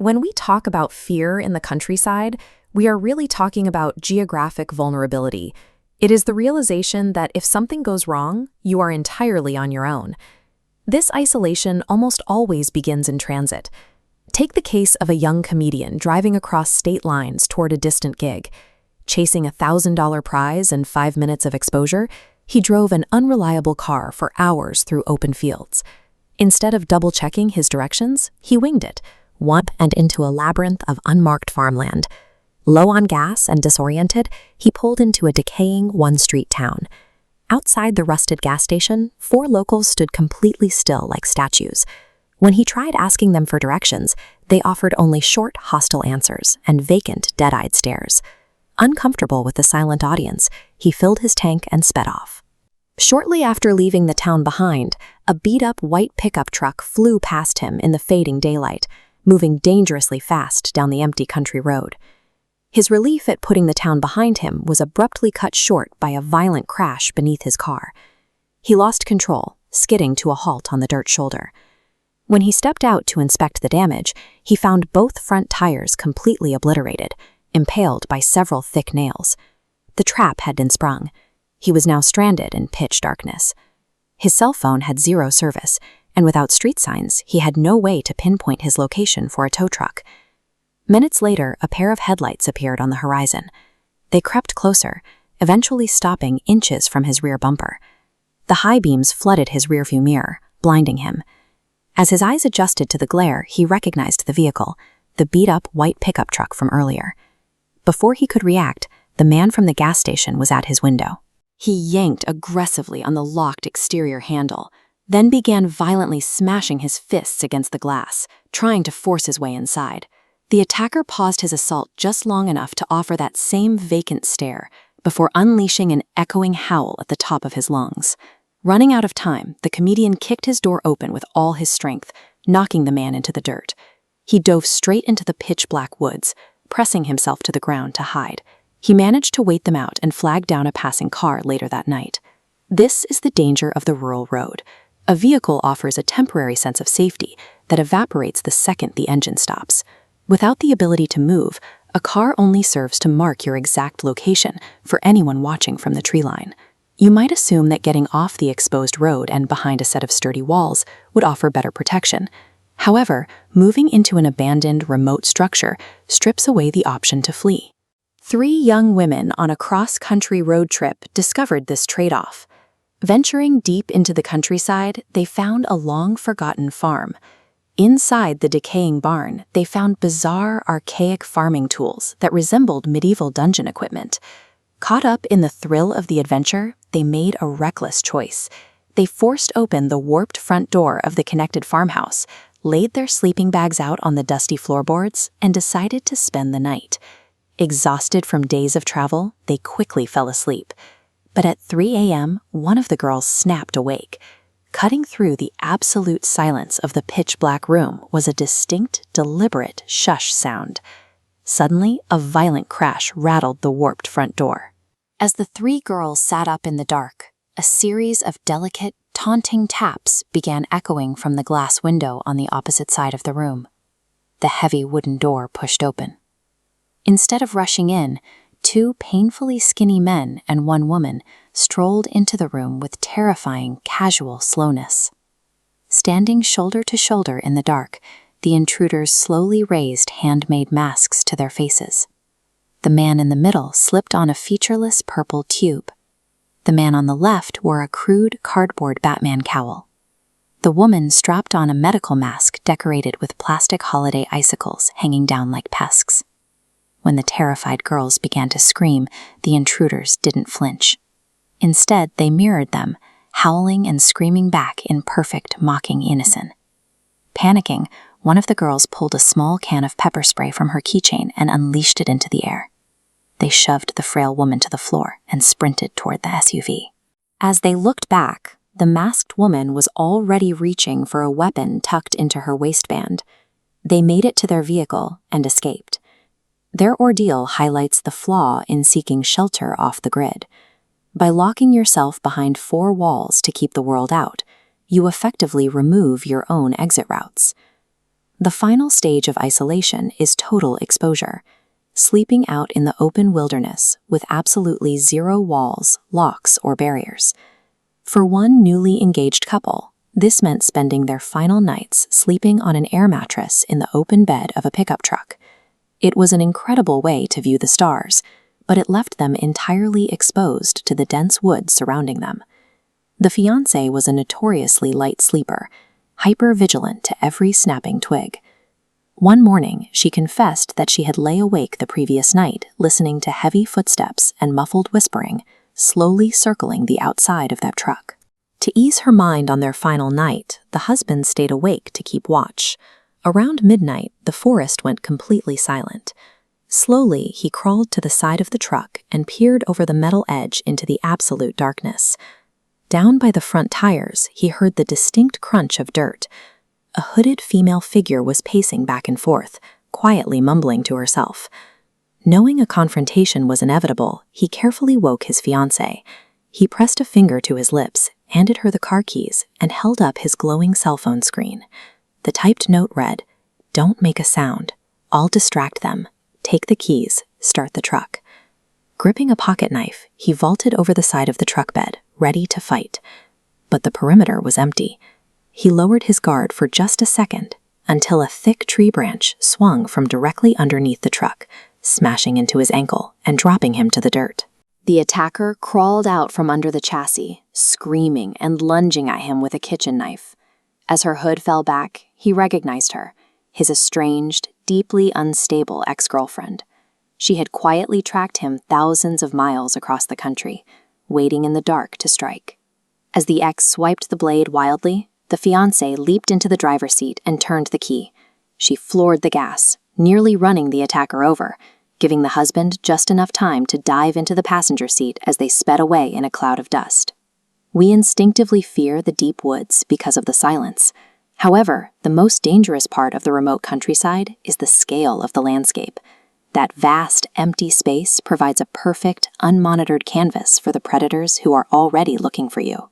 When we talk about fear in the countryside, we are really talking about geographic vulnerability. It is the realization that if something goes wrong, you are entirely on your own. This isolation almost always begins in transit. Take the case of a young comedian driving across state lines toward a distant gig. Chasing a $1,000 prize and 5 minutes of exposure, he drove an unreliable car for hours through open fields. Instead of double-checking his directions, he winged it, and into a labyrinth of unmarked farmland. Low on gas and disoriented, he pulled into a decaying one-street town. Outside the rusted gas station, 4 locals stood completely still like statues. When he tried asking them for directions, they offered only short, hostile answers and vacant, dead-eyed stares. Uncomfortable with the silent audience, he filled his tank and sped off. Shortly after leaving the town behind, a beat-up white pickup truck flew past him in the fading daylight, moving dangerously fast down the empty country road. His relief at putting the town behind him was abruptly cut short by a violent crash beneath his car. He lost control, skidding to a halt on the dirt shoulder. When he stepped out to inspect the damage, he found both front tires completely obliterated, impaled by several thick nails. The trap had been sprung. He was now stranded in pitch darkness. His cell phone had 0 service, and without street signs, he had no way to pinpoint his location for a tow truck. Minutes later, a pair of headlights appeared on the horizon. They crept closer, eventually stopping inches from his rear bumper. The high beams flooded his rearview mirror, blinding him. As his eyes adjusted to the glare, he recognized the vehicle, the beat-up white pickup truck from earlier. Before he could react, the man from the gas station was at his window. He yanked aggressively on the locked exterior handle, then began violently smashing his fists against the glass, trying to force his way inside. The attacker paused his assault just long enough to offer that same vacant stare, before unleashing an echoing howl at the top of his lungs. Running out of time, the comedian kicked his door open with all his strength, knocking the man into the dirt. He dove straight into the pitch-black woods, pressing himself to the ground to hide. He managed to wait them out and flag down a passing car later that night. This is the danger of the rural road. A vehicle offers a temporary sense of safety that evaporates the second the engine stops. Without the ability to move, a car only serves to mark your exact location for anyone watching from the tree line. You might assume that getting off the exposed road and behind a set of sturdy walls would offer better protection. However, moving into an abandoned, remote structure strips away the option to flee. 3 young women on a cross-country road trip discovered this trade-off. Venturing deep into the countryside, they found a long-forgotten farm. Inside the decaying barn, they found bizarre, archaic farming tools that resembled medieval dungeon equipment. Caught up in the thrill of the adventure, they made a reckless choice. They forced open the warped front door of the connected farmhouse, laid their sleeping bags out on the dusty floorboards, and decided to spend the night. Exhausted from days of travel, they quickly fell asleep. But at 3 a.m., one of the girls snapped awake. Cutting through the absolute silence of the pitch-black room was a distinct, deliberate shush sound. Suddenly, a violent crash rattled the warped front door. As the 3 girls sat up in the dark, a series of delicate, taunting taps began echoing from the glass window on the opposite side of the room. The heavy wooden door pushed open. Instead of rushing in, 2 painfully skinny men and 1 woman strolled into the room with terrifying, casual slowness. Standing shoulder to shoulder in the dark, the intruders slowly raised handmade masks to their faces. The man in the middle slipped on a featureless purple tube. The man on the left wore a crude cardboard Batman cowl. The woman strapped on a medical mask decorated with plastic holiday icicles hanging down like pesks. When the terrified girls began to scream, the intruders didn't flinch. Instead, they mirrored them, howling and screaming back in perfect, mocking unison. Panicking, one of the girls pulled a small can of pepper spray from her keychain and unleashed it into the air. They shoved the frail woman to the floor and sprinted toward the SUV. As they looked back, the masked woman was already reaching for a weapon tucked into her waistband. They made it to their vehicle and escaped. Their ordeal highlights the flaw in seeking shelter off the grid. By locking yourself behind 4 walls to keep the world out, you effectively remove your own exit routes. The final stage of isolation is total exposure, sleeping out in the open wilderness with absolutely zero walls, locks, or barriers. For one newly engaged couple, this meant spending their final nights sleeping on an air mattress in the open bed of a pickup truck. It was an incredible way to view the stars, but it left them entirely exposed to the dense woods surrounding them. The fiancé was a notoriously light sleeper, hyper-vigilant to every snapping twig. One morning, she confessed that she had lay awake the previous night listening to heavy footsteps and muffled whispering, slowly circling the outside of that truck. To ease her mind on their final night, the husband stayed awake to keep watch. Around midnight, the forest went completely silent. Slowly, he crawled to the side of the truck and peered over the metal edge into the absolute darkness. Down by the front tires, he heard the distinct crunch of dirt. A hooded female figure was pacing back and forth, quietly mumbling to herself. Knowing a confrontation was inevitable, he carefully woke his fiancée. He pressed a finger to his lips, handed her the car keys, and held up his glowing cell phone screen. The typed note read, "Don't make a sound. I'll distract them. Take the keys. Start the truck." Gripping a pocket knife, he vaulted over the side of the truck bed, ready to fight. But the perimeter was empty. He lowered his guard for just a second, until a thick tree branch swung from directly underneath the truck, smashing into his ankle and dropping him to the dirt. The attacker crawled out from under the chassis, screaming and lunging at him with a kitchen knife. As her hood fell back, he recognized her, his estranged, deeply unstable ex-girlfriend. She had quietly tracked him thousands of miles across the country, waiting in the dark to strike. As the ex swiped the blade wildly, the fiancé leaped into the driver's seat and turned the key. She floored the gas, nearly running the attacker over, giving the husband just enough time to dive into the passenger seat as they sped away in a cloud of dust. We instinctively fear the deep woods because of the silence. However, the most dangerous part of the remote countryside is the scale of the landscape. That vast, empty space provides a perfect, unmonitored canvas for the predators who are already looking for you.